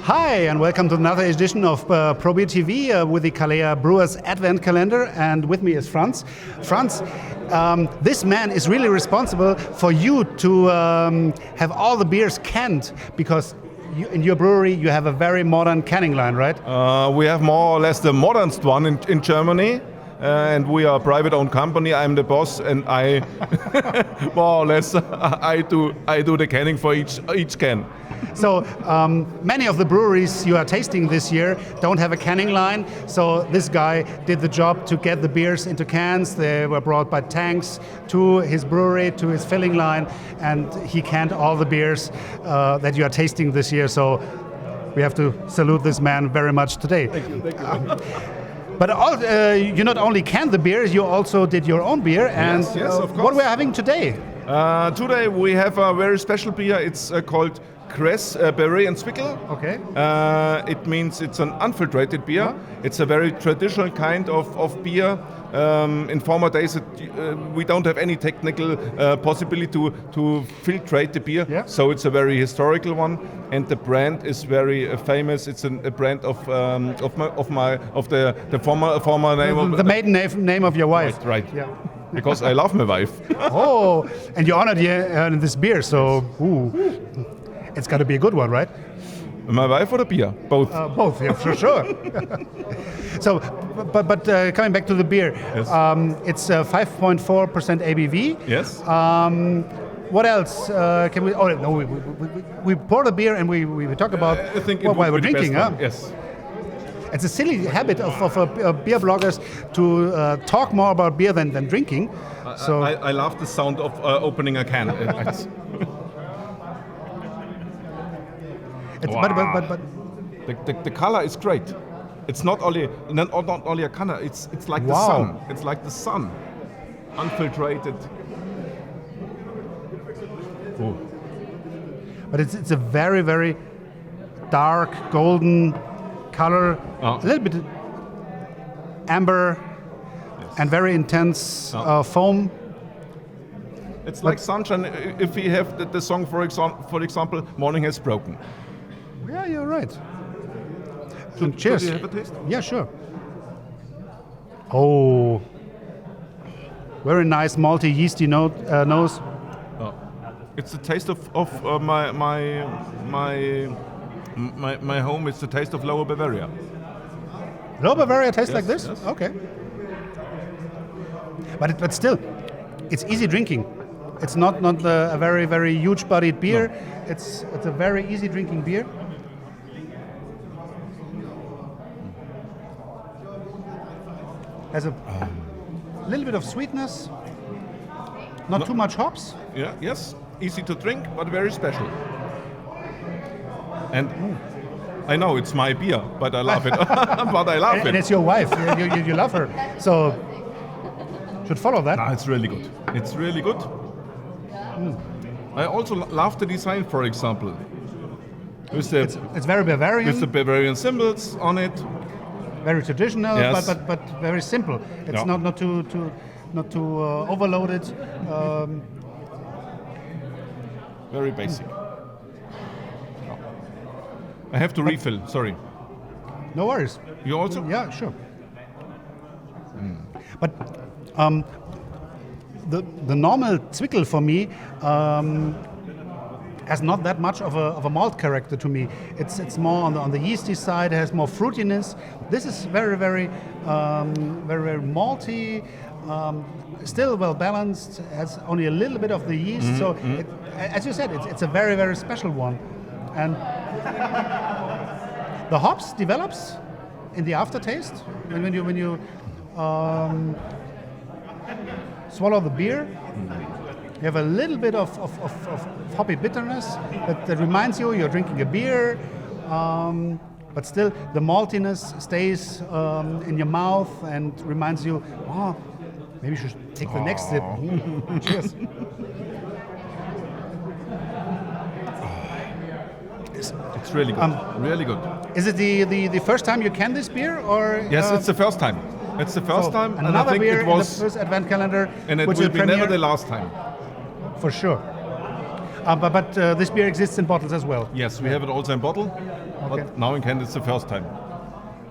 Hi, and welcome to another edition of Probier TV with the Kalea Brewers Advent Calendar. And with me is Franz. Franz, this man is really responsible for you to have all the beers canned, because in your brewery you have a very modern canning line, right? We have more or less the modernest one in Germany. And we are a private-owned company. I'm the boss, and I more or less I do the canning for each can. So many of the breweries you are tasting this year don't have a canning line. So this guy did the job to get the beers into cans. They were brought by tanks to his brewery, to his filling line, and he canned all the beers that you are tasting this year. So we have to salute this man very much today. Thank you. But you not only canned the beers, you also did your own beer. And yes, of course. What we're having today? Today we have a very special beer. It's called Kress, Bayrisch Zwickl. Okay. It means it's an unfiltrated beer. Huh? It's a very traditional kind of beer. In former days, we don't have any technical possibility to filtrate the beer, yeah. So it's a very historical one, and the brand is very famous. It's a brand of the former name of the maiden name of your wife. Right. Yeah. Because I love my wife. Oh, and you honored her in this beer, so it's got to be a good one, right? My wife or the beer? Both. Both, yeah, for sure. So, but coming back to the beer, yes. It's 5.4% ABV. Yes. What else can we? Oh no, we pour the beer and we talk about while we're drinking, huh? Yes. It's a silly habit of beer bloggers to talk more about beer than drinking. So I love the sound of opening a can. But the color is great. It's not only a color. It's like the sun. It's like the sun, unfiltrated. Oh. But it's a very, very dark golden color, a little bit amber, yes. And very intense foam. It's like sunshine. If we have the song, for example, "Morning Has Broken." Yeah, you're right. Should Cheers. you have a taste? Yeah, sure. Oh, very nice malty, yeasty nose. It's the taste of my home. It's the taste of Lower Bavaria. Lower Bavaria tastes yes, like this? Yes. Okay. But still, it's easy drinking. It's not a very, very huge-bodied beer. No. It's a very easy drinking beer. Has a little bit of sweetness, not too much hops. Yeah, yes, easy to drink, but very special. And I know it's my beer, but I love it. But I love it. And it's your wife. You love her, so should follow that. No, it's really good. It's really good. I also love the design, for example. It's very Bavarian. With the Bavarian symbols on it. Very traditional, yes. but very simple. It's not too overloaded. Very basic. I have to refill. Sorry. No worries. You also? Yeah, sure. But the normal Zwickl for me has not that much of a malt character to me. It's more on the yeasty side. It has more fruitiness. This is very, very malty. Still well balanced. Has only a little bit of the yeast. Mm-hmm. So, as you said, it's a very, very special one. And the hops develops in the aftertaste when you swallow the beer. You have a little bit of hoppy bitterness that reminds you're drinking a beer, but still the maltiness stays in your mouth and reminds you, maybe you should take the next sip. Cheers. It's really good. Really good. Is it the first time you can this beer, or? Yes, it's the first time. It's the first time, and I think it was in the first advent calendar, and it will be never the last time. For sure. But this beer exists in bottles as well. Yes, we have it also in bottle, Okay. but now in can it's the first time.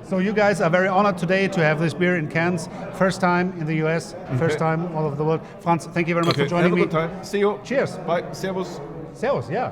So you guys are very honored today to have this beer in cans. First time in the US, first time all over the world. Franz, thank you very much for joining have me. a good time. See you. Cheers. Bye. Servus. Servus, yeah.